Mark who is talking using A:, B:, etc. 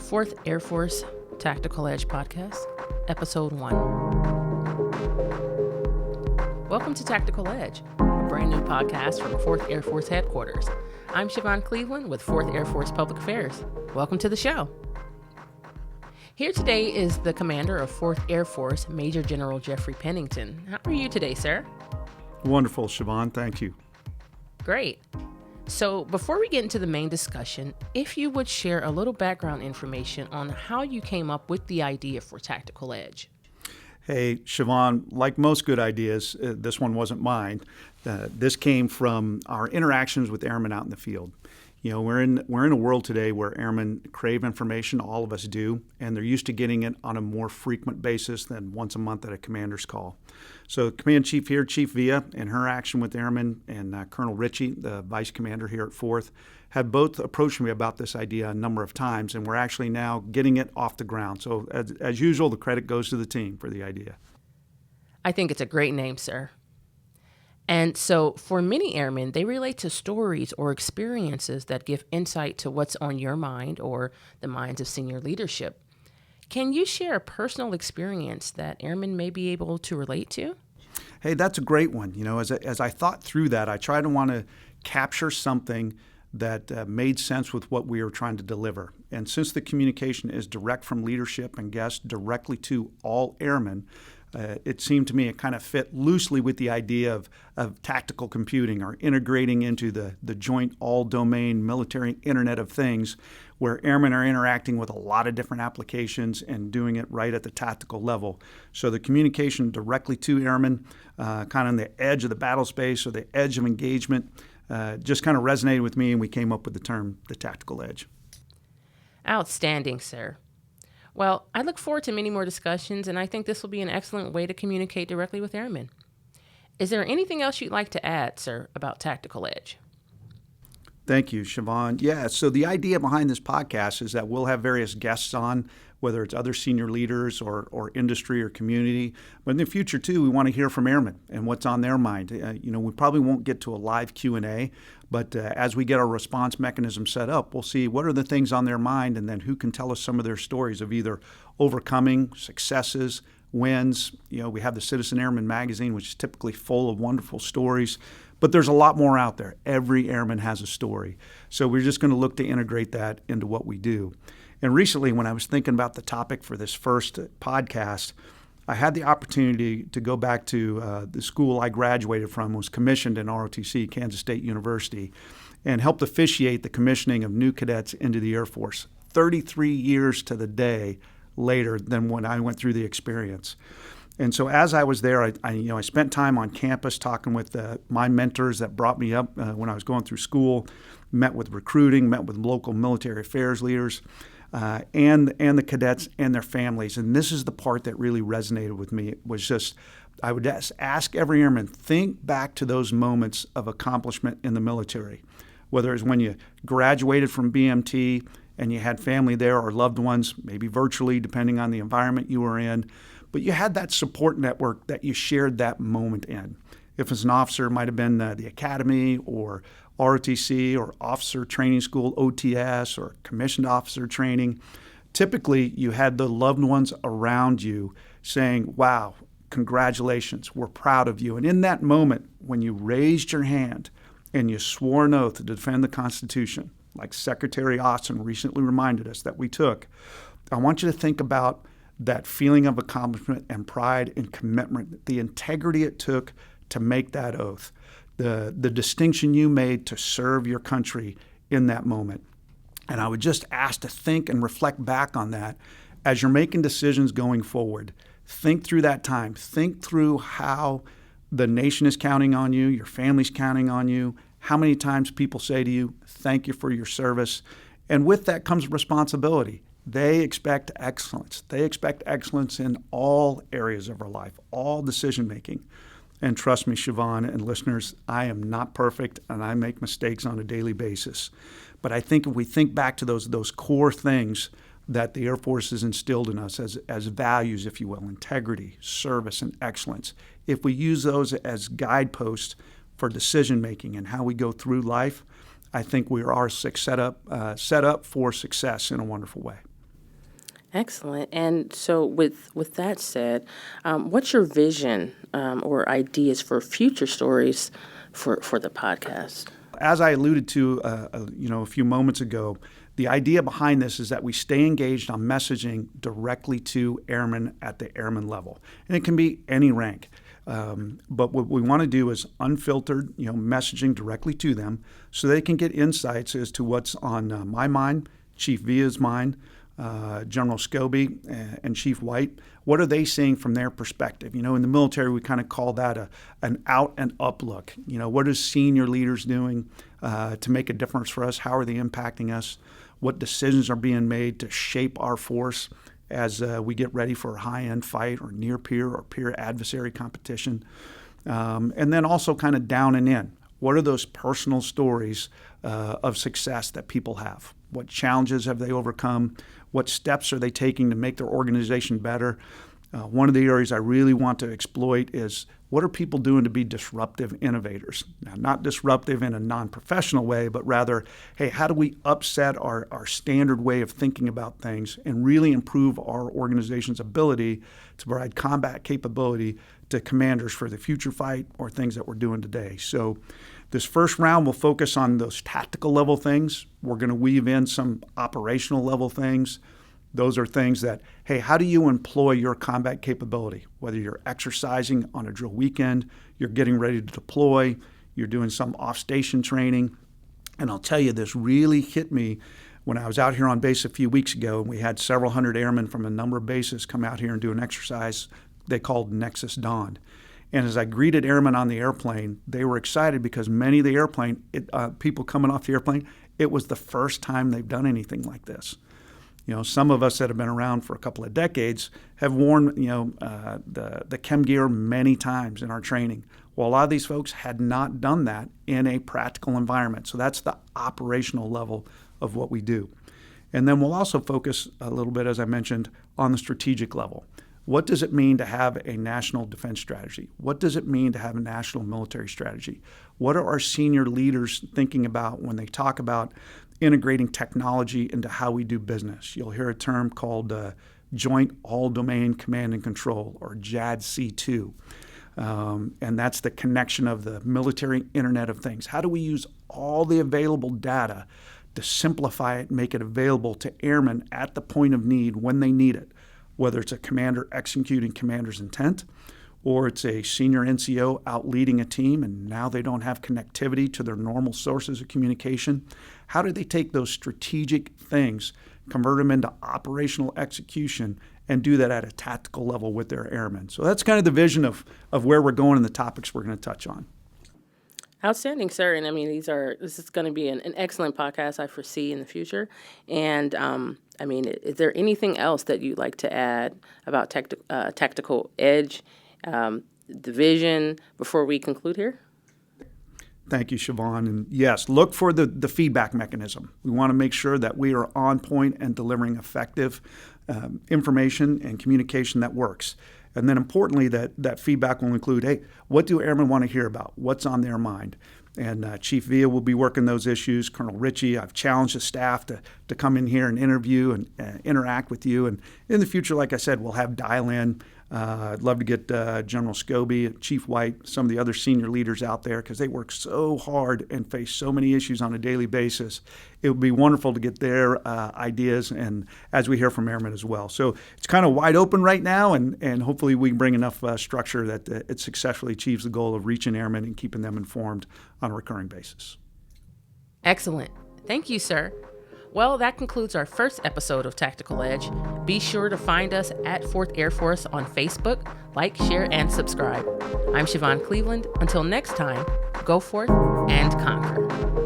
A: 4th Air Force Tactical Edge Podcast, Episode 1. Welcome to Tactical Edge, a brand new podcast from 4th Air Force Headquarters. I'm Shevonne Cleveland with 4th Air Force Public Affairs. Welcome to the show. Here today is the commander of 4th Air Force, Major General Jeffrey Pennington. How are you today, sir?
B: Wonderful, Shevonne. Thank you.
A: Great. So before we get into the main discussion, if you would share a little background information on how you came up with the idea for Tactical Edge.
B: Hey, Shevonne, like most good ideas, this one wasn't mine. This came from our interactions with airmen out in the field. You know, we're in a world today where airmen crave information, all of us do, and they're used to getting it on a more frequent basis than once a month at a commander's call. So Command Chief here, Chief Villa, in her action with airmen, and Colonel Ritchie, the Vice Commander here at 4th, have both approached me about this idea a number of times, and we're actually now getting it off the ground. So as usual, the credit goes to the team for the idea.
A: I think it's a great name, sir. And so for many airmen, they relate to stories or experiences that give insight to what's on your mind or the minds of senior leadership. Can you share a personal experience that airmen may be able to relate to?
B: Hey, that's a great one. You know, as I thought through that, I tried to want to capture something that made sense with what we were trying to deliver. And since the communication is direct from leadership and guests directly to all airmen, it seemed to me it kind of fit loosely with the idea of tactical computing or integrating into the joint all-domain military Internet of Things, where airmen are interacting with a lot of different applications and doing it right at the tactical level. So the communication directly to airmen, kind of on the edge of the battle space or the edge of engagement, just kind of resonated with me, and we came up with the term, the tactical edge.
A: Outstanding, sir. Well, I look forward to many more discussions, and I think this will be an excellent way to communicate directly with airmen. Is there anything else you'd like to add, sir, about Tactical Edge?
B: Thank you, Shevonne. Yeah, so the idea behind this podcast is that we'll have various guests on, whether it's other senior leaders or industry or community. But in the future, too, we want to hear from airmen and what's on their mind. We probably won't get to a live Q&A, but as we get our response mechanism set up, we'll see what are the things on their mind and then who can tell us some of their stories of either overcoming, successes, wins. You know, we have the Citizen Airman magazine, which is typically full of wonderful stories. But there's a lot more out there. Every airman has a story. So we're just going to look to integrate that into what we do. And recently, when I was thinking about the topic for this first podcast, I had the opportunity to go back to the school I graduated from, was commissioned in ROTC, Kansas State University, and helped officiate the commissioning of new cadets into the Air Force 33 years to the day later than when I went through the experience. And so as I was there, I spent time on campus talking with my mentors that brought me up when I was going through school, met with recruiting, met with local military affairs leaders, and the cadets and their families. And this is the part that really resonated with me. It was just, I would just ask every airman, think back to those moments of accomplishment in the military, whether it's when you graduated from BMT and you had family there or loved ones, maybe virtually, depending on the environment you were in. But you had that support network that you shared that moment in. If it's an officer, it might have been the academy or ROTC or officer training school, OTS, or commissioned officer training. Typically, you had the loved ones around you saying, wow, congratulations, we're proud of you. And in that moment, when you raised your hand and you swore an oath to defend the Constitution, like Secretary Austin recently reminded us that we took, I want you to think about that feeling of accomplishment and pride and commitment, the integrity it took to make that oath, the distinction you made to serve your country in that moment. And I would just ask to think and reflect back on that as you're making decisions going forward. Think through that time. Think through how the nation is counting on you, your family's counting on you, how many times people say to you, thank you for your service. And with that comes responsibility. They expect excellence. They expect excellence in all areas of our life, all decision-making. And trust me, Shevonne and listeners, I am not perfect, and I make mistakes on a daily basis. But I think if we think back to those core things that the Air Force has instilled in us as values, if you will, integrity, service, and excellence, if we use those as guideposts for decision-making and how we go through life, I think we are set up for success in a wonderful way.
A: Excellent. And so, with that said, what's your vision or ideas for future stories for the podcast?
B: As I alluded to, a few moments ago, the idea behind this is that we stay engaged on messaging directly to airmen at the airman level, and it can be any rank. But what we want to do is unfiltered, messaging directly to them, so they can get insights as to what's on my mind, Chief Villa's mind, General Scobie and Chief White. What are they seeing from their perspective? In the military, we kind of call that an out and up look. What are senior leaders doing to make a difference for us? How are they impacting us? What decisions are being made to shape our force as we get ready for a high-end fight or near peer or peer adversary competition? And then also kind of down and in. What are those personal stories of success that people have? What challenges have they overcome? What steps are they taking to make their organization better? One of the areas I really want to exploit is what are people doing to be disruptive innovators? Now, not disruptive in a non-professional way, but rather, hey, how do we upset our standard way of thinking about things and really improve our organization's ability to provide combat capability to commanders for the future fight or things that we're doing today? So this first round will focus on those tactical level things. We're going to weave in some operational level things. Those are things that, hey, how do you employ your combat capability? Whether you're exercising on a drill weekend, you're getting ready to deploy, you're doing some off-station training. And I'll tell you, this really hit me when I was out here on base a few weeks ago, and we had several hundred airmen from a number of bases come out here and do an exercise they called Nexus Dawn. And as I greeted airmen on the airplane, they were excited because many of the people coming off the airplane, it was the first time they've done anything like this. Some of us that have been around for a couple of decades have worn, the chem gear many times in our training. Well, a lot of these folks had not done that in a practical environment. So that's the operational level of what we do. And then we'll also focus a little bit, as I mentioned, on the strategic level. What does it mean to have a national defense strategy? What does it mean to have a national military strategy? What are our senior leaders thinking about when they talk about integrating technology into how we do business? You'll hear a term called Joint All-Domain Command and Control, or JADC2. And that's the connection of the military Internet of Things. How do we use all the available data to simplify it and make it available to airmen at the point of need when they need it? Whether it's a commander executing commander's intent, or it's a senior NCO out leading a team and now they don't have connectivity to their normal sources of communication. How do they take those strategic things, convert them into operational execution, and do that at a tactical level with their airmen? So that's kind of the vision of where we're going and the topics we're going to touch on.
A: Outstanding, sir. And I mean, this is going to be an excellent podcast I foresee in the future. And is there anything else that you'd like to add about Tactical Edge, the vision, before we conclude here?
B: Thank you, Shevonne. And yes, look for the feedback mechanism. We want to make sure that we are on point and delivering effective information and communication that works. And then importantly, that feedback will include, hey, what do airmen want to hear about? What's on their mind? And Chief Villa will be working those issues. Colonel Ritchie, I've challenged the staff to come in here and interview and interact with you. And in the future, like I said, we'll have dial-in. I'd love to get General Scobie, Chief White, some of the other senior leaders out there because they work so hard and face so many issues on a daily basis. It would be wonderful to get their ideas, and as we hear from airmen as well. So it's kind of wide open right now, and hopefully we can bring enough structure that it successfully achieves the goal of reaching airmen and keeping them informed on a recurring basis.
A: Excellent. Thank you, sir. Well, that concludes our first episode of Tactical Edge. Be sure to find us at 4th Air Force on Facebook. Like, share, and subscribe. I'm Shevonne Cleveland. Until next time, go forth and conquer.